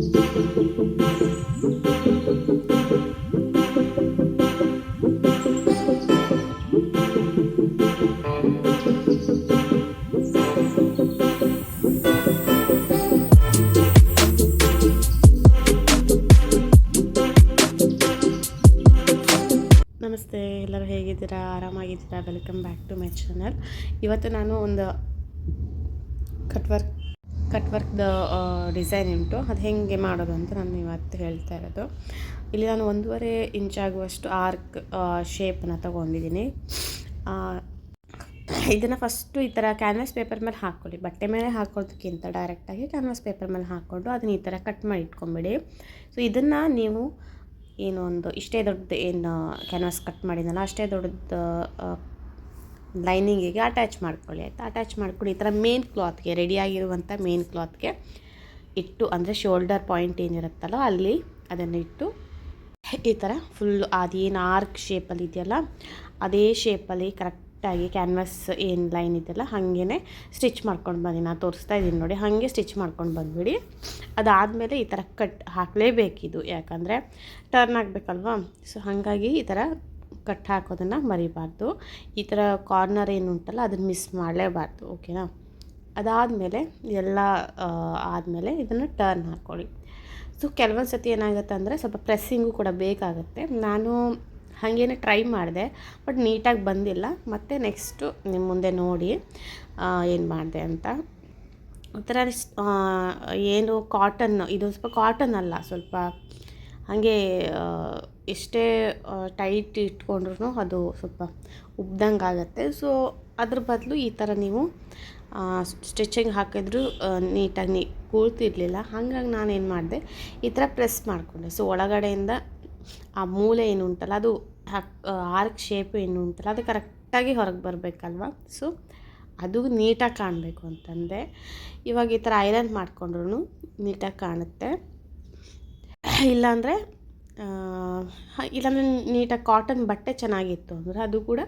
ನಮಸ್ತೆ, ಎಲ್ಲರೂ ಹೇಗಿದ್ದೀರಾ? ಆರಾಮಾಗಿದ್ದೀರಾ? Welcome back to my channel. ಇವತ್ತು ನಾನು ಒಂದು ಕಟ್ ವರ್ಕ್ದ ಡಿಸೈನ್ ಉಂಟು, ಅದು ಹೇಗೆ ಮಾಡೋದು ಅಂತ ನಾನು ಇವತ್ತು ಹೇಳ್ತಾ ಇರೋದು. ಇಲ್ಲಿ ನಾನು 1.5 ಇಂಚ್ ಆಗುವಷ್ಟು ಆರ್ಕ್ ಶೇಪನ್ನು ತೊಗೊಂಡಿದ್ದೀನಿ. ಇದನ್ನು ಫಸ್ಟು ಈ ಥರ ಕ್ಯಾನ್ವಾಸ್ ಪೇಪರ್ ಮೇಲೆ ಹಾಕ್ಕೊಳ್ಳಿ. ಬಟ್ಟೆ ಮೇಲೆ ಹಾಕೋದಕ್ಕಿಂತ ಡೈರೆಕ್ಟಾಗಿ ಕ್ಯಾನ್ವಾಸ್ ಪೇಪರ್ ಮೇಲೆ ಹಾಕ್ಕೊಂಡು ಅದನ್ನ ಈ ಥರ ಕಟ್ ಮಾಡಿ ಇಟ್ಕೊಂಬಿಡಿ. ಸೊ ಇದನ್ನು ನೀವು ಏನು ಒಂದು ಇಷ್ಟೇ ದೊಡ್ಡದು ಏನು ಕ್ಯಾನ್ವಾಸ್ ಕಟ್ ಮಾಡಿದ್ನಲ್ಲ ಅಷ್ಟೇ ದೊಡ್ಡದು ಲೈನಿಂಗಿಗೆ ಅಟ್ಯಾಚ್ ಮಾಡ್ಕೊಳ್ಳಿ. ಆಯಿತಾ? ಅಟ್ಯಾಚ್ ಮಾಡ್ಕೊಂಡು ಈ ಥರ ಮೇನ್ ಕ್ಲಾತ್ಗೆ, ರೆಡಿಯಾಗಿರುವಂಥ ಮೇನ್ ಕ್ಲಾತ್ಗೆ ಇಟ್ಟು, ಅಂದರೆ ಶೋಲ್ಡರ್ ಪಾಯಿಂಟ್ ಏನಿರುತ್ತಲ್ಲ ಅಲ್ಲಿ ಅದನ್ನು ಇಟ್ಟು ಈ ಥರ ಫುಲ್ಲು ಅದೇನು ಆರ್ಕ್ ಶೇಪಲ್ಲಿ ಇದೆಯಲ್ಲ ಅದೇ ಶೇಪಲ್ಲಿ ಕರೆಕ್ಟಾಗಿ ಕ್ಯಾನ್ವಾಸ್ ಏನು ಲೈನ್ ಇದೆಯಲ್ಲ ಹಾಗೇ ಸ್ಟಿಚ್ ಮಾಡ್ಕೊಂಡು ಬಂದು, ನಾನು ತೋರಿಸ್ತಾ ಇದ್ದೀನಿ ನೋಡಿ, ಹಾಗೆ ಸ್ಟಿಚ್ ಮಾಡ್ಕೊಂಡು ಬಂದುಬಿಡಿ. ಅದಾದಮೇಲೆ ಈ ಥರ ಕಟ್ ಹಾಕಲೇಬೇಕಿದು, ಯಾಕಂದರೆ ಟರ್ನ್ ಆಗಬೇಕಲ್ವಾ. ಸೊ ಹಾಗಾಗಿ ಈ ಥರ ಕಟ್ ಹಾಕೋದನ್ನು ಮರಿಬಾರ್ದು. ಈ ಥರ ಕಾರ್ನರ್ ಏನು ಉಂಟಲ್ಲ ಅದನ್ನು ಮಿಸ್ ಮಾಡಲೇಬಾರ್ದು. ಓಕೆನಾ? ಅದಾದಮೇಲೆ ಎಲ್ಲ ಆದಮೇಲೆ ಇದನ್ನು ಟರ್ನ್ ಹಾಕ್ಕೊಳ್ಳಿ. ಸೊ ಕೆಲವೊಂದು ಸತಿ ಏನಾಗುತ್ತೆ ಅಂದರೆ ಸ್ವಲ್ಪ ಪ್ರೆಸ್ಸಿಂಗು ಕೂಡ ಬೇಕಾಗುತ್ತೆ. ನಾನು ಹಾಗೇನೆ ಟ್ರೈ ಮಾಡಿದೆ, ಬಟ್ ನೀಟಾಗಿ ಬಂದಿಲ್ಲ. ಮತ್ತು ನೆಕ್ಸ್ಟು ನಿಮ್ಮ ಮುಂದೆ ನೋಡಿ ಏನು ಮಾಡಿದೆ ಅಂತ. ಒಂಥರ ಏನು ಕಾಟನ್, ಇದು ಸ್ವಲ್ಪ ಕಾಟನ್ ಅಲ್ಲ, ಸ್ವಲ್ಪ ಹಾಗೆ ಎಷ್ಟೇ ಟೈಟ್ ಇಟ್ಕೊಂಡ್ರೂ ಅದು ಸ್ವಲ್ಪ ಉಬ್ದಂಗೆ ಆಗುತ್ತೆ. ಸೊ ಅದ್ರ ಬದಲು ಈ ಥರ ನೀವು ಸ್ಟಿಚಿಂಗ್ ಹಾಕಿದ್ರು ನೀಟಾಗಿ ಕೂಳ್ತಿರ್ಲಿಲ್ಲ. ಹಾಗಾಗಿ ನಾನೇನು ಮಾಡಿದೆ, ಈ ಥರ ಪ್ರೆಸ್ ಮಾಡಿಕೊಂಡೆ. ಸೊ ಒಳಗಡೆಯಿಂದ ಆ ಮೂಲೆ ಏನು ಉಂಟಲ್ಲ ಅದು ಆರ್ಕ್ ಶೇಪ್ ಏನು ಉಂಟಲ್ಲ ಅದು ಕರೆಕ್ಟಾಗಿ ಹೊರಗೆ ಬರಬೇಕಲ್ವ. ಸೊ ಅದು ನೀಟಾಗಿ ಕಾಣಬೇಕು ಅಂತಂದೆ. ಇವಾಗ ಈ ಥರ ಐರನ್ ಮಾಡಿಕೊಂಡ್ರೂ ನೀಟಾಗಿ ಕಾಣುತ್ತೆ. ಇಲ್ಲಾಂದರೆ ನೀಟಾಗಿ ಕಾಟನ್ ಬಟ್ಟೆ ಚೆನ್ನಾಗಿತ್ತು ಅಂದರೆ ಅದು ಕೂಡ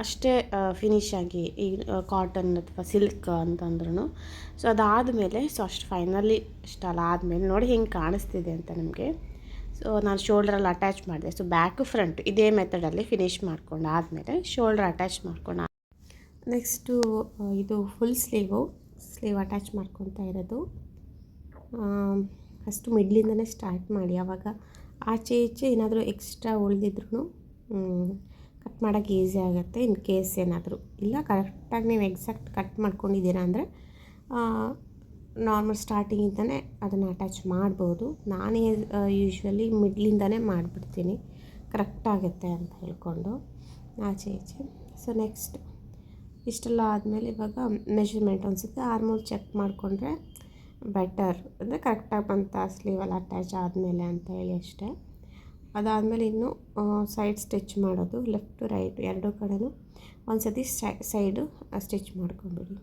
ಅಷ್ಟೇ ಫಿನಿಶ್ ಆಗಿ, ಈ ಕಾಟನ್ ಅಥವಾ ಸಿಲ್ಕ್ ಅಂತಂದ್ರೂ. ಸೊ ಅದಾದಮೇಲೆ ಅಷ್ಟು ಫೈನಲಿ ಇಷ್ಟಲ್ಲ ಆದಮೇಲೆ ನೋಡಿ ಹೆಂಗೆ ಕಾಣಿಸ್ತಿದೆ ಅಂತ ನಿಮಗೆ. ಸೊ ನಾನು ಶೋಲ್ಡ್ರಲ್ಲಿ ಅಟ್ಯಾಚ್ ಮಾಡಿದೆ. ಸೊ ಬ್ಯಾಕು ಫ್ರಂಟ್ ಇದೇ ಮೆಥಡಲ್ಲಿ ಫಿನಿಶ್ ಮಾಡ್ಕೊಂಡು ಆದಮೇಲೆ ಶೋಲ್ಡ್ರ್ ಅಟ್ಯಾಚ್ ಮಾಡ್ಕೊಂಡು ನೆಕ್ಸ್ಟು ಇದು ಫುಲ್ ಸ್ಲೀವ್ ಅಟ್ಯಾಚ್ ಮಾಡ್ಕೊತಾ ಇರೋದು. ಫಸ್ಟು ಮಿಡ್ಲಿಂದನೇ ಸ್ಟಾರ್ಟ್ ಮಾಡಿ, ಆವಾಗ ಆಚೆ ಈಚೆ ಏನಾದರೂ ಎಕ್ಸ್ಟ್ರಾ ಉಳಿದಿದ್ರೂ ಕಟ್ ಮಾಡೋಕ್ಕೆ ಈಸಿ ಆಗುತ್ತೆ. ಇನ್ ಕೇಸ್ ಏನಾದರೂ ಇಲ್ಲ ಕರೆಕ್ಟಾಗಿ ನೀವು ಎಕ್ಸಾಕ್ಟ್ ಕಟ್ ಮಾಡ್ಕೊಂಡಿದ್ದೀರಾ ಅಂದರೆ ನಾರ್ಮಲ್ ಸ್ಟಾರ್ಟಿಂಗಿಂದನೇ ಅದನ್ನು ಅಟ್ಯಾಚ್ ಮಾಡ್ಬೋದು. ನಾನೇ ಯೂಶ್ವಲಿ ಮಿಡ್ಲಿಂದನೇ ಮಾಡಿಬಿಡ್ತೀನಿ, ಕರೆಕ್ಟಾಗುತ್ತೆ ಅಂತ ಹೇಳ್ಕೊಂಡು ಆಚೆ ಈಚೆ. ಸೊ ನೆಕ್ಸ್ಟ್ ಇಷ್ಟೆಲ್ಲ ಆದಮೇಲೆ ಇವಾಗ ಮೆಷರ್ಮೆಂಟ್ ಒಂದ್ಸತಿ ಆರ್ಮೋಲ್ ಚೆಕ್ ಮಾಡಿಕೊಂಡ್ರೆ ಬೆಟರ್, ಅಂದರೆ ಕರೆಕ್ಟಾಗಿ ಬಂತ ಸ್ಲೀವಲ್ಲಿ ಅಟ್ಯಾಚ್ ಆದಮೇಲೆ ಅಂತ ಹೇಳಿ ಅಷ್ಟೇ. ಅದಾದಮೇಲೆ ಇನ್ನು ಸೈಡ್ ಸ್ಟಿಚ್ ಮಾಡೋದು, ಲೆಫ್ಟ್ ರೈಟ್ ಎರಡೂ ಕಡೆನೂ ಒಂದು ಸತಿ ಸೈಡು ಸ್ಟಿಚ್ ಮಾಡ್ಕೊಂಬಿಡಿ.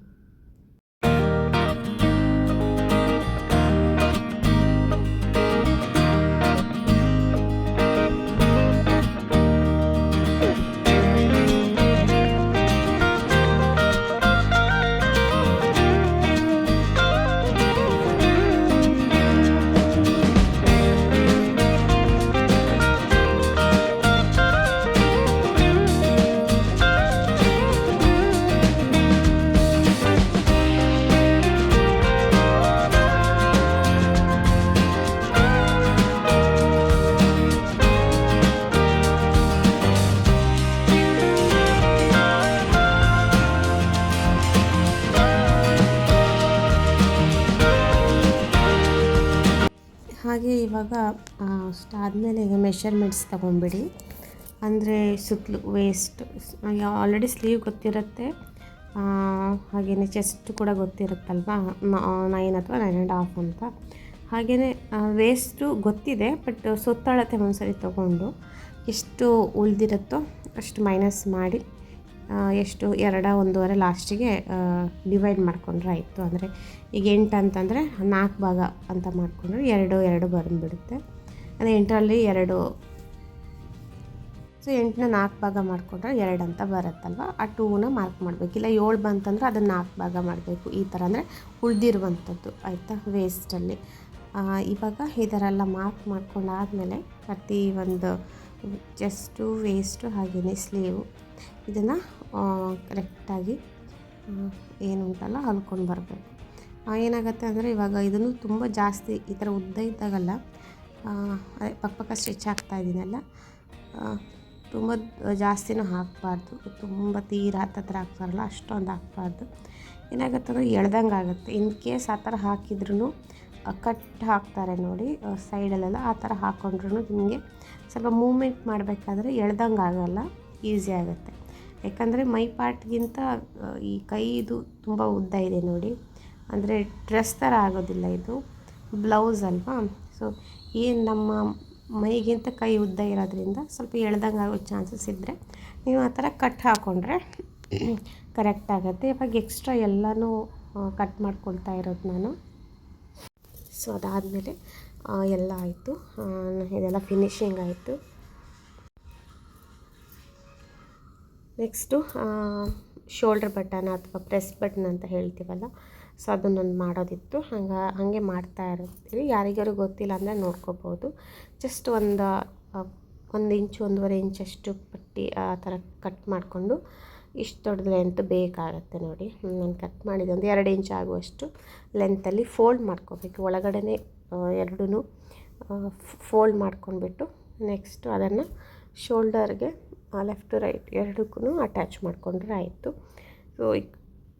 ಹಾಗೆ ಇವಾಗ ಅಷ್ಟಾದಮೇಲೆ ಈಗ ಮೆಷರ್ಮೆಂಟ್ಸ್ ತೊಗೊಂಬಿಡಿ. ಅಂದರೆ ಸುತ್ತಲೂ ವೇಸ್ಟ್ ಆಲ್ರೆಡಿ ಸ್ಲೀವ್ ಗೊತ್ತಿರುತ್ತೆ, ಹಾಗೆಯೇ ಚೆಸ್ಟ್ ಕೂಡ ಗೊತ್ತಿರುತ್ತಲ್ವ, 9 ಅಥವಾ 9.5 ಅಂತ. ಹಾಗೆಯೇ ವೇಸ್ಟು ಗೊತ್ತಿದೆ, ಬಟ್ ಸುತ್ತಳತೆ ಒಂದ್ಸರಿ ತೊಗೊಂಡು ಎಷ್ಟು ಉಳಿದಿರುತ್ತೋ ಅಷ್ಟು ಮೈನಸ್ ಮಾಡಿ ಎಷ್ಟು 2.5 ಲಾಸ್ಟಿಗೆ ಡಿವೈಡ್ ಮಾಡ್ಕೊಂಡ್ರೆ ಆಯಿತು. ಅಂದರೆ ಈಗ 8 ಅಂತಂದರೆ 4 ಭಾಗ ಅಂತ ಮಾಡಿಕೊಂಡ್ರೆ 2 ಬಂದುಬಿಡುತ್ತೆ. ಅದು 8ರಲ್ಲಿ 2, ಸೊ 8ನ 4 ಭಾಗ ಮಾಡಿಕೊಂಡ್ರೆ 2 ಅಂತ ಬರುತ್ತಲ್ವ, ಆ 2ನ ಮಾರ್ಕ್ ಮಾಡಬೇಕು. ಇಲ್ಲ 7 ಬಂತಂದರೆ ಅದನ್ನು 4 ಭಾಗ ಮಾಡಬೇಕು. ಈ ಥರ ಅಂದರೆ ಉಳಿದಿರುವಂಥದ್ದು ಆಯಿತಾ ವೇಸ್ಟಲ್ಲಿ. ಇವಾಗ ಇದರೆಲ್ಲ ಮಾರ್ಕ್ ಮಾಡ್ಕೊಂಡಾದಮೇಲೆ ಪ್ರತಿ ಒಂದು ಚೆಸ್ಟು ವೇಸ್ಟು ಹಾಗೆಯೇ ಸ್ಲೀವು ಇದನ್ನು ಕರೆಕ್ಟಾಗಿ ಏನುಂಟಲ್ಲ ಹೊಲ್ಕೊಂಡು ಬರಬೇಕು. ಏನಾಗುತ್ತೆ ಅಂದರೆ ಇವಾಗ ಇದನ್ನು ತುಂಬ ಜಾಸ್ತಿ ಈ ಥರ ಉದ್ದ ಇದ್ದಾಗಲ್ಲ ಅದೇ ಪಕ್ಕ ಸ್ಟಿಚ್ ಹಾಕ್ತಾಯಿದ್ದೀನಲ್ಲ, ತುಂಬ ಜಾಸ್ತಿನೂ ಹಾಕಬಾರ್ದು, ತುಂಬ ತೀರ ಹತ್ತತ್ರ ಹಾಕ್ತಾರಲ್ಲ ಅಷ್ಟೊಂದು ಹಾಕಬಾರ್ದು. ಏನಾಗುತ್ತೆ ಅಂದರೆ ಎಳ್ದಂಗೆ ಆಗುತ್ತೆ. ಇನ್ ಕೇಸ್ ಆ ಥರ ಹಾಕಿದ್ರೂ ಕಟ್ ಹಾಕ್ತಾರೆ ನೋಡಿ ಸೈಡಲ್ಲೆಲ್ಲ, ಆ ಥರ ಹಾಕ್ಕೊಂಡ್ರೂ ನಿಮಗೆ ಸ್ವಲ್ಪ ಮೂಮೆಂಟ್ ಮಾಡಬೇಕಾದ್ರೆ ಎಳ್ದಂಗೆ ಆಗೋಲ್ಲ, ಈಸಿ ಆಗುತ್ತೆ. ಯಾಕಂದರೆ ಮೈ ಪಾರ್ಟ್ಗಿಂತ ಈ ಕೈದು ತುಂಬ ಉದ್ದ ಇದೆ ನೋಡಿ, ಅಂದರೆ ಡ್ರೆಸ್ ಥರ ಆಗೋದಿಲ್ಲ, ಇದು ಬ್ಲೌಸ್ ಅಲ್ವಾ. ಸೊ ಏನು ನಮ್ಮ ಮೈಗಿಂತ ಕೈ ಉದ್ದ ಇರೋದ್ರಿಂದ ಸ್ವಲ್ಪ ಎಳ್ದಂಗೆ ಆಗೋ ಚಾನ್ಸಸ್ ಇದ್ದರೆ ನೀವು ಆ ಥರ ಕಟ್ ಹಾಕ್ಕೊಂಡ್ರೆ ಕರೆಕ್ಟ್ ಆಗುತ್ತೆ. ಇವಾಗ ಎಕ್ಸ್ಟ್ರಾ ಎಲ್ಲನೂ ಕಟ್ ಮಾಡ್ಕೊಳ್ತಾ ಇರೋದು ನಾನು. ಸೊ ಅದಾದಮೇಲೆ ಎಲ್ಲ ಆಯಿತು, ಇದೆಲ್ಲ ಫಿನಿಶಿಂಗ್ ಆಯಿತು. ನೆಕ್ಸ್ಟು ಶೋಲ್ಡರ್ ಬಟನ್ ಅಥವಾ ಪ್ರೆಸ್ ಬಟನ್ ಅಂತ ಹೇಳ್ತೀವಲ್ಲ, ಸೊ ಅದನ್ನೊಂದು ಮಾಡೋದಿತ್ತು. ಹಾಗೆ ಮಾಡ್ತಾ ಇರ್ತೀವಿ. ಯಾರಿಗಾರು ಗೊತ್ತಿಲ್ಲ ಅಂದರೆ ನೋಡ್ಕೋಬೋದು. ಜಸ್ಟ್ ಒಂದು ಇಂಚು 1.5 ಇಂಚಷ್ಟು ಪಟ್ಟಿ ಆ ಥರ ಕಟ್ ಮಾಡಿಕೊಂಡು ಇಷ್ಟು ದೊಡ್ಡ ಲೆಂತ್ ಬೇಕಾಗುತ್ತೆ ನೋಡಿ. ನಾನು ಕಟ್ ಮಾಡಿದೆ ಒಂದು 2 ಇಂಚ್ ಆಗುವಷ್ಟು ಲೆಂತಲ್ಲಿ ಫೋಲ್ಡ್ ಮಾಡ್ಕೋಬೇಕು. ಒಳಗಡೆ ಎರಡೂ ಫೋಲ್ಡ್ ಮಾಡ್ಕೊಂಡ್ಬಿಟ್ಟು ನೆಕ್ಸ್ಟು ಅದನ್ನು ಶೋಲ್ಡರ್ಗೆ ಲೆಫ್ಟ್ ಟು ರೈಟ್ ಎರಡಕ್ಕೂ ಅಟ್ಯಾಚ್ ಮಾಡಿಕೊಂಡ್ರೆ ಆಯಿತು. ಸೊ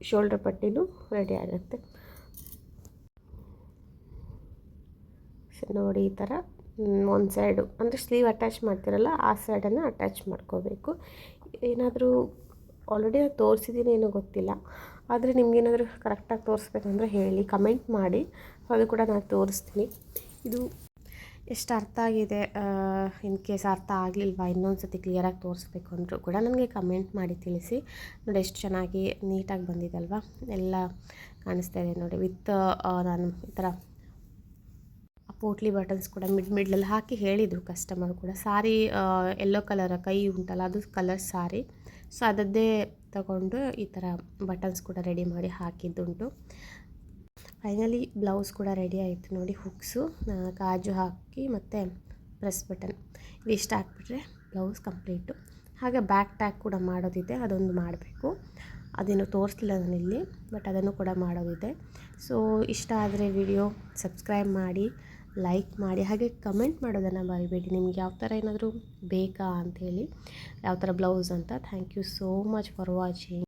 ಶೋಲ್ಡರ್ ಪಟ್ಟಿನೂ ರೆಡಿ ಆಗುತ್ತೆ. ಸೊ ನೋಡಿ ಈ ಥರ ಒಂದು ಸೈಡು ಅಂದರೆ ಸ್ಲೀವ್ ಅಟ್ಯಾಚ್ ಮಾಡ್ತಿರಲ್ಲ ಆ ಸೈಡನ್ನು ಅಟ್ಯಾಚ್ ಮಾಡ್ಕೋಬೇಕು. ಏನಾದರೂ ಆಲ್ರೆಡಿ ನಾನು ತೋರಿಸಿದ್ದೀನಿ ಏನೋ ಗೊತ್ತಿಲ್ಲ, ಆದರೆ ನಿಮಗೇನಾದರೂ ಕರೆಕ್ಟಾಗಿ ತೋರಿಸ್ಬೇಕಂದ್ರೆ ಹೇಳಿ, ಕಮೆಂಟ್ ಮಾಡಿ. ಸೊ ಅದು ಕೂಡ ನಾನು ತೋರಿಸ್ತೀನಿ. ಇದು ಎಷ್ಟು ಅರ್ಥ ಆಗಿದೆ, ಇನ್ ಕೇಸ್ ಅರ್ಥ ಆಗಲಿಲ್ವಾ ಇನ್ನೊಂದು ಸತಿ ಕ್ಲಿಯರಾಗಿ ತೋರಿಸ್ಬೇಕು ಅಂದರೂ ಕೂಡ ನನಗೆ ಕಮೆಂಟ್ ಮಾಡಿ ತಿಳಿಸಿ. ನೋಡಿ ಎಷ್ಟು ಚೆನ್ನಾಗಿ ನೀಟಾಗಿ ಬಂದಿದಲ್ವಾ, ಎಲ್ಲ ಕಾಣಿಸ್ತಾ ಇದೆ ನೋಡಿ. ವಿತ್ ನಾನು ಈ ಥರ ಪೋಟ್ಲಿ ಬಟನ್ಸ್ ಕೂಡ ಮಿಡ್ಲಲ್ಲಿ ಹಾಕಿ ಹೇಳಿದರು ಕಸ್ಟಮರ್ ಕೂಡ. ಸಾರಿ ಯೆಲ್ಲೋ ಕಲರ್ ಕೈ ಉಂಟಲ್ಲ ಅದು ಕಲರ್ ಸಾರಿ, ಸೊ ಅದದ್ದೇ ತಗೊಂಡು ಈ ಥರ ಬಟನ್ಸ್ ಕೂಡ ರೆಡಿ ಮಾಡಿ ಹಾಕಿದ್ದುಂಟು. ಫೈನಲಿ ಬ್ಲೌಸ್ ಕೂಡ ರೆಡಿ ಆಯಿತು ನೋಡಿ. ಹುಕ್ಸು, ಕಾಜು ಹಾಕಿ ಮತ್ತು ಪ್ರೆಸ್ ಬಟನ್ ಇವಿಷ್ಟು ಹಾಕ್ಬಿಟ್ರೆ ಬ್ಲೌಸ್ ಕಂಪ್ಲೀಟು. ಹಾಗೆ ಬ್ಯಾಕ್ ಟ್ಯಾಗ್ ಕೂಡ ಮಾಡೋದಿದೆ, ಅದೊಂದು ಮಾಡಬೇಕು. ಅದೇನು ತೋರಿಸ್ಲಿಲ್ಲ ನಾನಿಲ್ಲಿ, ಬಟ್ ಅದನ್ನು ಕೂಡ ಮಾಡೋದಿದೆ. ಸೊ ಇಷ್ಟ ಆದರೆ ವಿಡಿಯೋ ಸಬ್ಸ್ಕ್ರೈಬ್ ಮಾಡಿ, ಲೈಕ್ ಮಾಡಿ, ಹಾಗೆ ಕಮೆಂಟ್ ಮಾಡೋದನ್ನು ಮರಿಬೇಡಿ. ನಿಮ್ಗೆ ಯಾವ ಥರ ಏನಾದರೂ ಬೇಕಾ ಅಂಥೇಳಿ, ಯಾವ ಥರ ಬ್ಲೌಸ್ ಅಂತ. Thank you so much for watching.